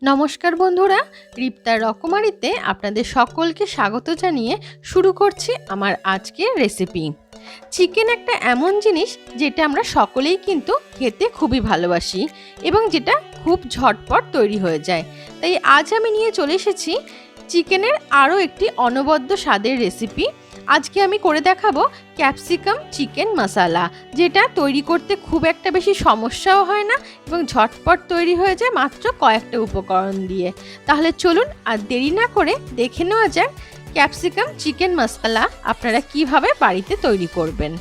নমস্কার বন্ধুরা, রিপ্তার রকমারিতে আপনাদের সকলকে স্বাগত জানিয়ে শুরু করছি আমার আজকের রেসিপি। চিকেন একটা এমন জিনিস যেটা আমরা সকলেই কিন্তু খেতে খুবই ভালোবাসি এবং যেটা খুব ঝটপট তৈরি হয়ে যায়। তাই আজ আমি নিয়ে চলে এসেছি চিকেনের আরও একটি অনবদ্য স্বাদের রেসিপি। আজকে আমি করে দেখাবো ক্যাপসিকাম চিকেন মশালা, যেটা তৈরি করতে খুব একটা বেশি সমস্যাও হয় না এবং ঝটপট তৈরি হয়ে যায় মাত্র কয়েকটা উপকরণ দিয়ে। তাহলে চলুন আর দেরি না করে দেখে নেওয়া যাক ক্যাপসিকাম চিকেন মশালা আপনারা কিভাবে বাড়িতে তৈরি করবেন।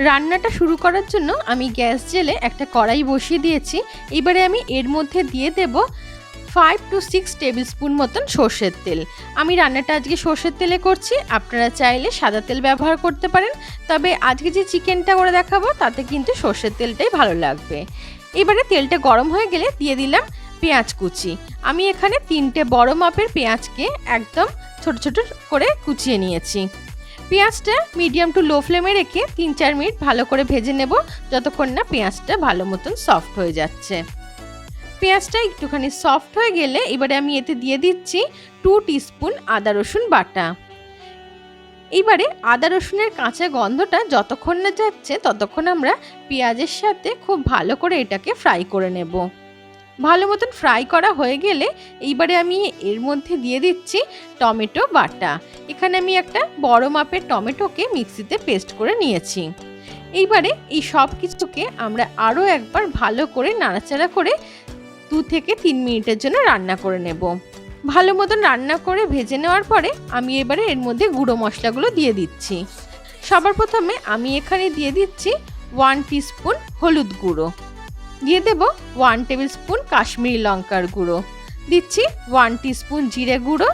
রান্নাটা শুরু করার জন্য আমি গ্যাস জেলে একটা কড়াই বসিয়ে দিয়েছি। এবারে আমি এর মধ্যে দিয়ে দেব 5 to 6 টেবিল স্পুন মতন সর্ষের তেল। আমি রান্নাটা আজকে সর্ষের তেলে করছি, আপনারা চাইলে সাদা তেল ব্যবহার করতে পারেন, তবে আজকে যে চিকেনটা করে দেখাবো তাতে কিন্তু সর্ষের তেলটাই ভালো লাগবে। এবারে তেলটা গরম হয়ে গেলে দিয়ে দিলাম পেঁয়াজ কুচি। আমি এখানে 3টে বড় মাপের পেঁয়াজকে একদম ছোট ছোট করে কুচিয়ে নিয়েছি। পেঁয়াজটা মিডিয়াম টু লো ফ্লেমে রেখে 3-4 মিনিট ভালো করে ভেজে নেব, যতক্ষণ না পেঁয়াজটা ভালো মতন সফট হয়ে যাচ্ছে। পেঁয়াজটা একটুখানি সফট হয়ে গেলে এবারে আমি এতে দিয়ে দিচ্ছি 2 টিস্পুন আদা রসুন বাটা। এবারে আদা রসুনের কাঁচা গন্ধটা যতক্ষণ না যাচ্ছে ততক্ষণ আমরা পেঁয়াজের সাথে খুব ভালো করে এটাকে ফ্রাই করে নেব। ভালো মতন ফ্রাই করা হয়ে গেলে এইবারে আমি এর মধ্যে দিয়ে দিচ্ছি টমেটো বাটা। এখানে আমি একটা বড় মাপের টমেটোকে মিক্সিতে পেস্ট করে নিয়েছি। এইবারে এই সব কিছুকে আমরা আরও একবার ভালো করে নাড়াচাড়া করে 2 থেকে 3 মিনিটের জন্য রান্না করে নেব। ভালো মতন রান্না করে ভেজে নেওয়ার পরে আমি এবারে এর মধ্যে গুঁড়ো মশলাগুলো দিয়ে দিচ্ছি। সবার প্রথমে আমি এখানে দিয়ে দিচ্ছি 1 টিস্পুন হলুদ গুঁড়ো, দিয়ে দেব 1 টেবিল স্পুন কাশ্মীরি লঙ্কার গুঁড়ো, দিচ্ছি 1 টিস্পুন জিরে গুঁড়ো,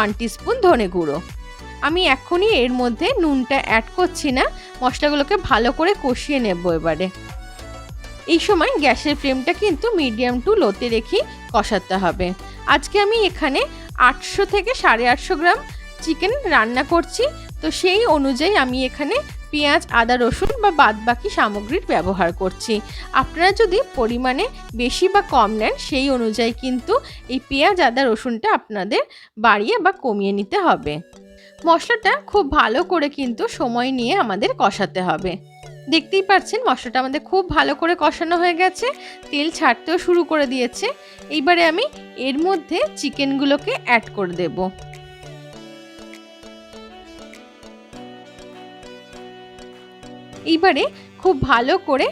1 টিস্পুন ধনে গুঁড়ো। আমি এখনই এর মধ্যে নুনটা অ্যাড করছি না, মশলাগুলোকে ভালো করে কষিয়ে নেব। এবারে এই সময় গ্যাসের ফ্লেমটা কিন্তু মিডিয়াম টু লোতে রেখে কষাতে হবে। আজকে আমি এখানে 800 থেকে 850 গ্রাম চিকেন রান্না করছি, তো সেই অনুযায়ী আমি এখানে পেঁয়াজ আদা রসুন বা বাদবাকি সামগ্রীর ব্যবহার করছি। আপনারা যদি পরিমাণে বেশি বা কম নেন সেই অনুযায়ী কিন্তু এই পেঁয়াজ আদা রসুনটা আপনাদের বাড়িয়ে বা কমিয়ে নিতে হবে। মশলাটা খুব ভালো করে কিন্তু সময় নিয়ে আমাদের কষাতে হবে। দেখতেই পাচ্ছেন মশলাটা আমাদের খুব ভালো করে কষানো হয়ে গেছে, তেল ছাড়তেও শুরু করে দিয়েছে। এইবারে আমি এর মধ্যে চিকেনগুলোকে অ্যাড করে দেব। এইবারে খুব ভালো করে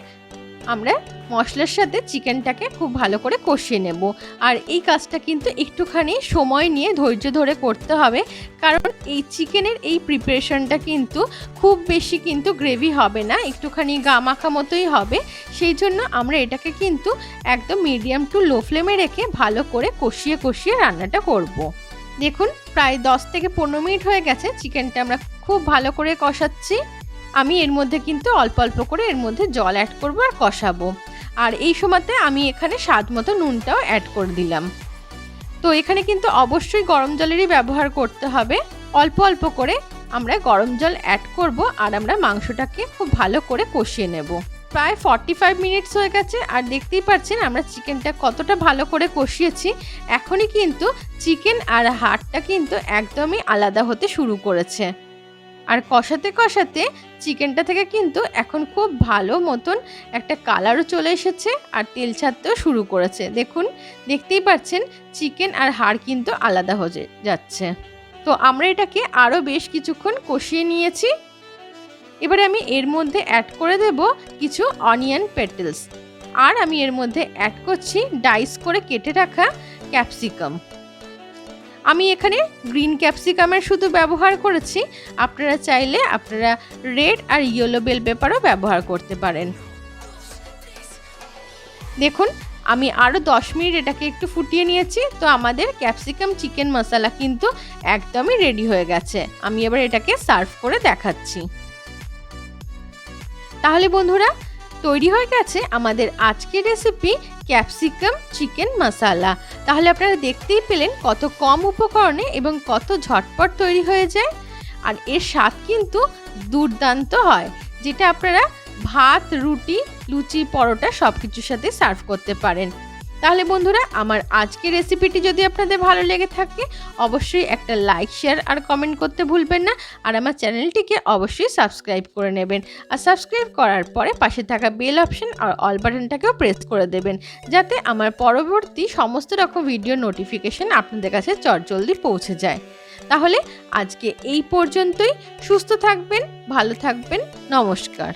আমরা মশলার সাথে চিকেনটাকে খুব ভালো করে কষিয়ে নেব। আর এই কাজটা কিন্তু একটুখানি সময় নিয়ে ধৈর্য ধরে করতে হবে, কারণ এই চিকেনের এই প্রিপারেশনটা কিন্তু খুব বেশি কিন্তু গ্রেভি হবে না, একটুখানি গামাখা মতোই হবে। সেই জন্য আমরা এটাকে কিন্তু একদম মিডিয়াম টু লো ফ্লেমে রেখে ভালো করে কষিয়ে কষিয়ে রান্নাটা করব। দেখুন প্রায় 10 থেকে 15 মিনিট হয়ে গেছে, চিকেনটা আমরা খুব ভালো করে কষাচ্ছি। আমি এর মধ্যে কিন্তু অল্প অল্প করে এর মধ্যে জল অ্যাড করব আর কষাবো। আর এই সময়তে আমি এখানে স্বাদ মতো নুনটাও অ্যাড করে দিলাম। তো এখানে কিন্তু অবশ্যই গরম জলেরই ব্যবহার করতে হবে। অল্প অল্প করে আমরা গরম জল অ্যাড করব আর আমরা মাংসটাকে খুব ভালো করে কষিয়ে নেব। প্রায় 45 মিনিটস হয়ে গেছে আর দেখতেই পাচ্ছেন আমরা চিকেনটা কতটা ভালো করে কষিয়েছি। এখনই কিন্তু চিকেন আর হাড়টা কিন্তু একদমই আলাদা হতে শুরু করেছে। আর কষাতে কষাতে চিকেনটা থেকে কিন্তু এখন খুব ভালো মতন একটা কালারও চলে এসেছে আর তেল ছাড়তেও শুরু করেছে। দেখুন দেখতেই পাচ্ছেন চিকেন আর হাড় কিন্তু আলাদা হয়ে যাচ্ছে। তো আমরা এটাকে আরও বেশ কিছুক্ষণ কষিয়ে নিয়েছি। এবারে আমি এর মধ্যে অ্যাড করে দেব কিছু অনিয়ন পেটেলস, আর আমি এর মধ্যে অ্যাড করছি ডাইস করে কেটে রাখা ক্যাপসিকাম। আমি এখানে গ্রিন ক্যাপসিকামের শুধু ব্যবহার করেছি, আপনারা চাইলে আপনারা রেড আর ইয়েলো বেল পেপারও ব্যবহার করতে পারেন। দেখুন আমি আরও 10 মিনিট এটাকে একটু ফুটিয়ে নিয়েছি। তো আমাদের ক্যাপসিকাম চিকেন মশলা কিন্তু একদমই রেডি হয়ে গেছে। আমি এবার এটাকে সার্ভ করে দেখাচ্ছি। তাহলে বন্ধুরা তৈরি হয়ে গেছে আমাদের আজকের রেসিপি ক্যাপসিকাম চিকেন মশালা। তাহলে আপনারা দেখতেই পেলেন কত কম উপকরণে এবং কত ঝটপট তৈরি হয়ে যায়। আর এর স্বাদ কিন্তু দুর্দান্ত হয়, যেটা আপনারা ভাত রুটি লুচি পরোটা সব কিছুর সাথে সার্ভ করতে পারেন। তাহলে বন্ধুরা, আমার আজকের রেসিপিটি যদি আপনাদের ভালো লেগে থাকে অবশ্যই একটা লাইক, শেয়ার আর কমেন্ট করতে ভুলবেন না। আর আমার চ্যানেলটিকে অবশ্যই সাবস্ক্রাইব করে নেবেন। আর সাবস্ক্রাইব করার পরে পাশে থাকা বেল অপশন আর অল বাটনটাকেও প্রেস করে দেবেন, যাতে আমার পরবর্তী সমস্ত রকম ভিডিও নোটিফিকেশন আপনাদের কাছে চটজলদি পৌঁছে যায়। তাহলে আজকে এই পর্যন্তই। সুস্থ থাকবেন, ভালো থাকবেন, নমস্কার।